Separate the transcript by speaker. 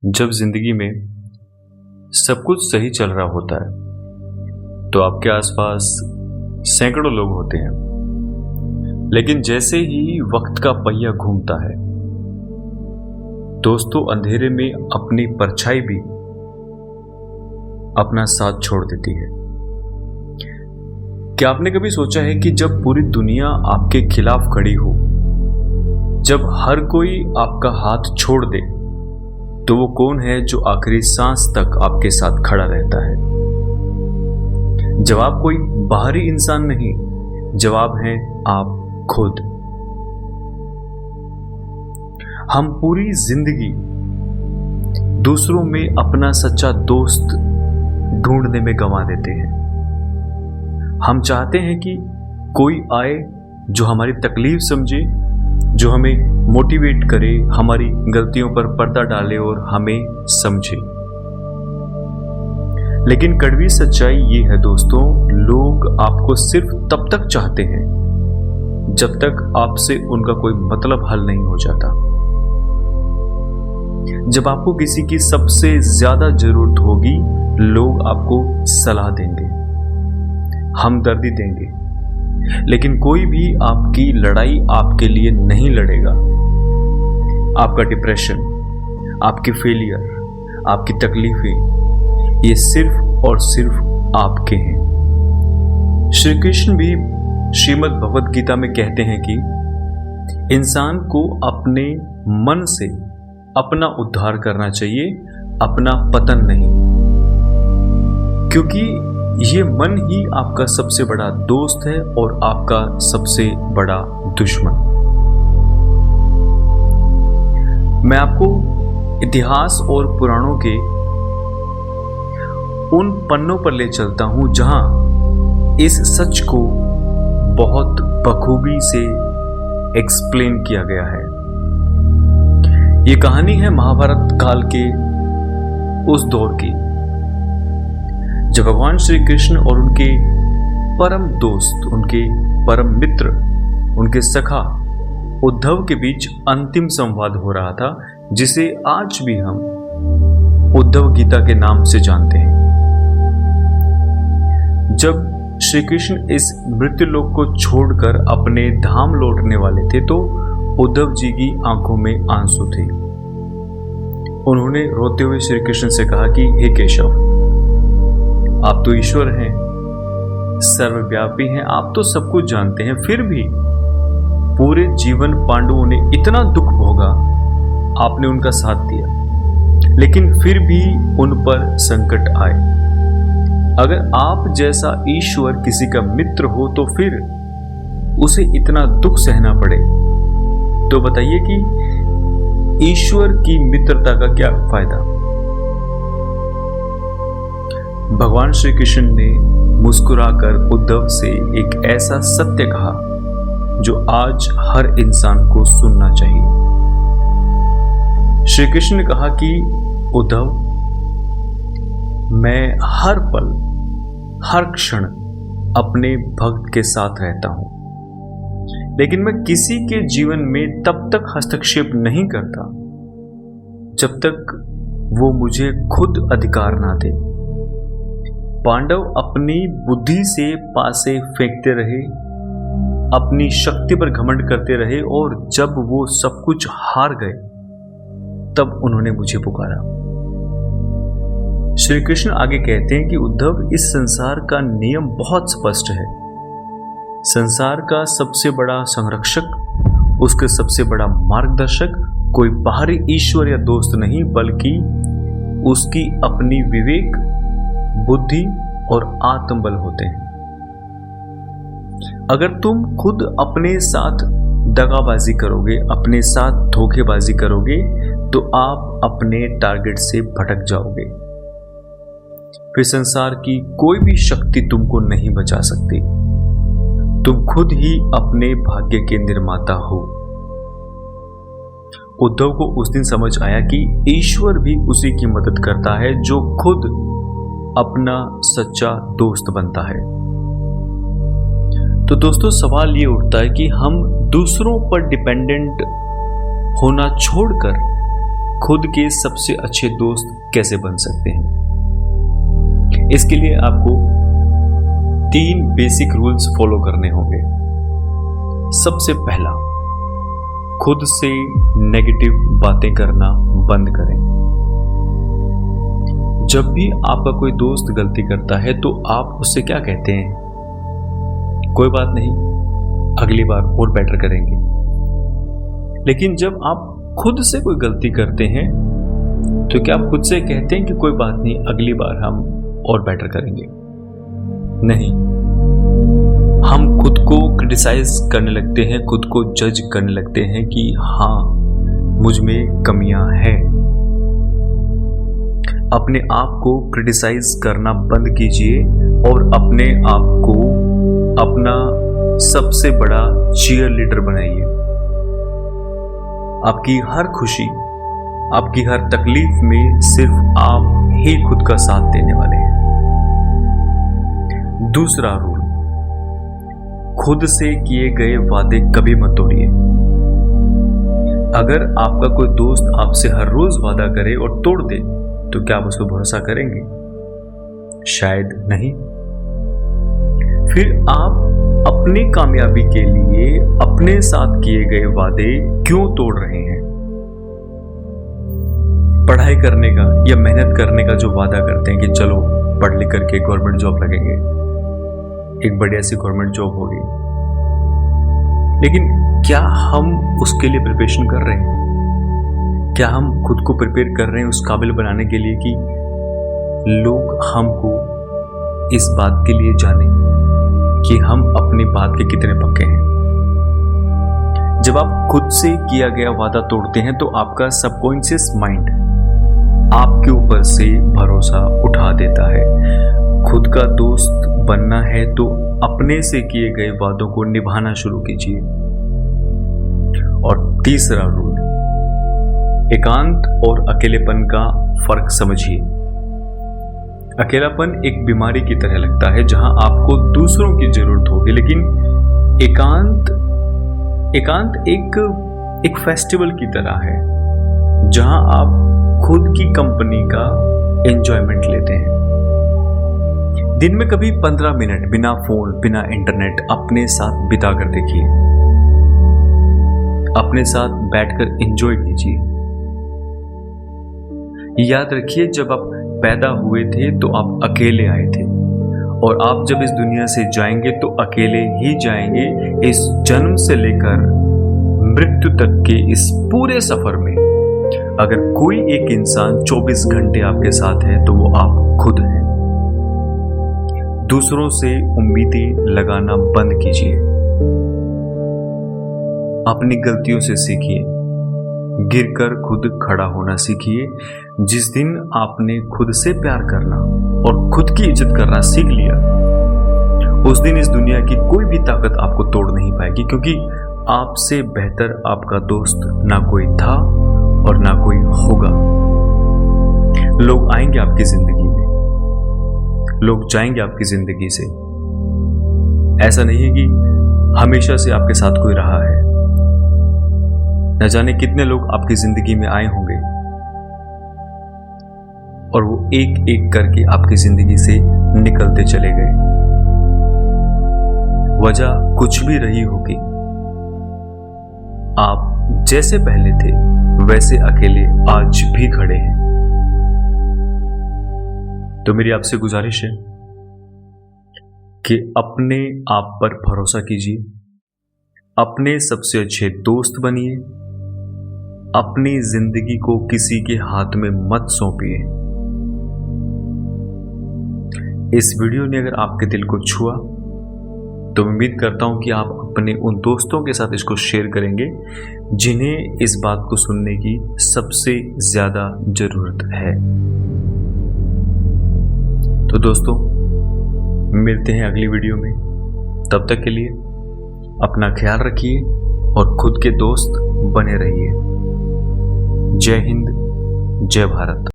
Speaker 1: जब जिंदगी में सब कुछ सही चल रहा होता है तो आपके आसपास सैकड़ों लोग होते हैं, लेकिन जैसे ही वक्त का पहिया घूमता है दोस्तों अंधेरे में अपनी परछाई भी अपना साथ छोड़ देती है। क्या आपने कभी सोचा है कि जब पूरी दुनिया आपके खिलाफ खड़ी हो, जब हर कोई आपका हाथ छोड़ दे, तो वो कौन है जो आखिरी सांस तक आपके साथ खड़ा रहता है? जवाब कोई बाहरी इंसान नहीं, जवाब है आप खुद। हम पूरी जिंदगी दूसरों में अपना सच्चा दोस्त ढूंढने में गंवा देते हैं। हम चाहते हैं कि कोई आए जो हमारी तकलीफ समझे, जो हमें मोटिवेट करे, हमारी गलतियों पर पर्दा डाले और हमें समझे। लेकिन कड़वी सच्चाई ये है दोस्तों, लोग आपको सिर्फ तब तक चाहते हैं जब तक आपसे उनका कोई मतलब हल नहीं हो जाता। जब आपको किसी की सबसे ज्यादा जरूरत होगी, लोग आपको सलाह देंगे, हमदर्दी देंगे, लेकिन कोई भी आपकी लड़ाई आपके लिए नहीं लड़ेगा। आपका डिप्रेशन, आपके फेलियर, आपकी तकलीफें, ये सिर्फ और सिर्फ आपके हैं। श्री कृष्ण भी श्रीमद् भगवद गीता में कहते हैं कि इंसान को अपने मन से अपना उद्धार करना चाहिए, अपना पतन नहीं, क्योंकि ये मन ही आपका सबसे बड़ा दोस्त है और आपका सबसे बड़ा दुश्मन। मैं आपको इतिहास और पुराणों के उन पन्नों पर ले चलता हूं जहां इस सच को बहुत बखूबी से एक्सप्लेन किया गया है। ये कहानी है महाभारत काल के उस दौर की, जब भगवान श्री कृष्ण और उनके परम दोस्त, उनके परम मित्र, उनके सखा उद्धव के बीच अंतिम संवाद हो रहा था, जिसे आज भी हम उद्धव गीता के नाम से जानते हैं। जब श्री कृष्ण इस मृत्युलोक को छोड़कर अपने धाम लौटने वाले थे तो उद्धव जी की आंखों में आंसू थे। उन्होंने रोते हुए श्री कृष्ण से कहा कि हे केशव, आप तो ईश्वर हैं, सर्वव्यापी हैं, आप तो सब कुछ जानते हैं, फिर भी पूरे जीवन पांडवों ने इतना दुख भोगा, आपने उनका साथ दिया, लेकिन फिर भी उन पर संकट आए। अगर आप जैसा ईश्वर किसी का मित्र हो तो फिर उसे इतना दुख सहना पड़े, तो बताइए कि ईश्वर की मित्रता का क्या फायदा? भगवान श्री कृष्ण ने मुस्कुराकर उद्धव से एक ऐसा सत्य कहा जो आज हर इंसान को सुनना चाहिए। श्री कृष्ण ने कहा कि उद्धव, मैं हर पल, हर क्षण अपने भक्त के साथ रहता हूं, लेकिन मैं किसी के जीवन में तब तक हस्तक्षेप नहीं करता जब तक वो मुझे खुद अधिकार ना दे। पांडव अपनी बुद्धि से पासे फेंकते रहे, अपनी शक्ति पर घमंड करते रहे, और जब वो सब कुछ हार गए तब उन्होंने मुझे पुकारा। श्री कृष्ण आगे कहते हैं कि उद्धव, इस संसार का नियम बहुत स्पष्ट है। संसार का सबसे बड़ा संरक्षक, उसके सबसे बड़ा मार्गदर्शक कोई बाहरी ईश्वर या दोस्त नहीं, बल्कि उसकी अपनी विवेक, बुद्धि और आत्मबल होते हैं। अगर तुम खुद अपने साथ दगाबाजी करोगे, अपने साथ धोखेबाजी करोगे, तो आप अपने टारगेट से भटक जाओगे। फिर संसार की कोई भी शक्ति तुमको नहीं बचा सकती। तुम खुद ही अपने भाग्य के निर्माता हो। उद्धव को उस दिन समझ आया कि ईश्वर भी उसी की मदद करता है जो खुद अपना सच्चा दोस्त बनता है। तो दोस्तों सवाल ये उठता है कि हम दूसरों पर डिपेंडेंट होना छोड़कर खुद के सबसे अच्छे दोस्त कैसे बन सकते हैं। इसके लिए आपको 3 बेसिक रूल्स फॉलो करने होंगे। सबसे पहला, खुद से नेगेटिव बातें करना बंद करें। जब भी आपका कोई दोस्त गलती करता है तो आप उससे क्या कहते हैं? कोई बात नहीं, अगली बार और बेटर करेंगे। लेकिन जब आप खुद से कोई गलती करते हैं तो क्या आप खुद से कहते हैं कि कोई बात नहीं, अगली बार हम और बेटर करेंगे? नहीं, हम खुद को क्रिटिसाइज करने लगते हैं, खुद को जज करने लगते हैं कि हाँ, मुझ में कमियां हैं। अपने आप को क्रिटिसाइज करना बंद कीजिए और अपने आप को अपना सबसे बड़ा चीयर लीडर बनाइए। आपकी हर खुशी, आपकी हर तकलीफ में सिर्फ आप ही खुद का साथ देने वाले हैं। दूसरा रूल, खुद से किए गए वादे कभी मत तोड़िए। अगर आपका कोई दोस्त आपसे हर रोज वादा करे और तोड़ दे तो क्या आप उसको भरोसा करेंगे? शायद नहीं। फिर आप अपनी कामयाबी के लिए अपने साथ किए गए वादे क्यों तोड़ रहे हैं? पढ़ाई करने का या मेहनत करने का जो वादा करते हैं कि चलो पढ़ लिख करके गवर्नमेंट जॉब लगेंगे, एक बढ़िया सी गवर्नमेंट जॉब होगी, लेकिन क्या हम उसके लिए प्रिपरेशन कर रहे हैं? क्या हम खुद को प्रिपेयर कर रहे हैं उस काबिल बनाने के लिए कि लोग हमको इस बात के लिए जाने कि हम अपनी बात के कितने पक्के हैं? जब आप खुद से किया गया वादा तोड़ते हैं तो आपका सबकॉन्शियस माइंड आपके ऊपर से भरोसा उठा देता है। खुद का दोस्त बनना है तो अपने से किए गए वादों को निभाना शुरू कीजिए। और तीसरा रूल, एकांत और अकेलेपन का फर्क समझिए। अकेलापन एक बीमारी की तरह लगता है जहां आपको दूसरों की जरूरत होगी, लेकिन एकांत एक फेस्टिवल की तरह है जहां आप खुद की कंपनी का एंजॉयमेंट लेते हैं। दिन में कभी 15 मिनट बिना फोन, बिना इंटरनेट अपने साथ बिता कर देखिए। अपने साथ बैठकर एंजॉय कीजिए। याद रखिए, जब आप पैदा हुए थे तो आप अकेले आए थे और आप जब इस दुनिया से जाएंगे तो अकेले ही जाएंगे। इस जन्म से लेकर मृत्यु तक के इस पूरे सफर में अगर कोई एक इंसान 24 घंटे आपके साथ है तो वो आप खुद हैं। दूसरों से उम्मीदें लगाना बंद कीजिए। अपनी गलतियों से सीखिए, गिरकर खुद खड़ा होना सीखिए। जिस दिन आपने खुद से प्यार करना और खुद की इज्जत करना सीख लिया, उस दिन इस दुनिया की कोई भी ताकत आपको तोड़ नहीं पाएगी, क्योंकि आपसे बेहतर आपका दोस्त ना कोई था और ना कोई होगा। लोग आएंगे आपकी जिंदगी में, लोग जाएंगे आपकी जिंदगी से। ऐसा नहीं है कि हमेशा से आपके साथ कोई रहा है। न जाने कितने लोग आपकी जिंदगी में आए होंगे और वो एक एक करके आपकी जिंदगी से निकलते चले गए। वजह कुछ भी रही होगी, आप जैसे पहले थे वैसे अकेले आज भी खड़े हैं। तो मेरी आपसे गुजारिश है कि अपने आप पर भरोसा कीजिए, अपने सबसे अच्छे दोस्त बनिए, अपनी जिंदगी को किसी के हाथ में मत सौंपिए। इस वीडियो ने अगर आपके दिल को छुआ तो मैं उम्मीद करता हूं कि आप अपने उन दोस्तों के साथ इसको शेयर करेंगे जिन्हें इस बात को सुनने की सबसे ज्यादा जरूरत है। तो दोस्तों, मिलते हैं अगली वीडियो में। तब तक के लिए अपना ख्याल रखिए और खुद के दोस्त बने रहिए। जय हिंद, जय भारत।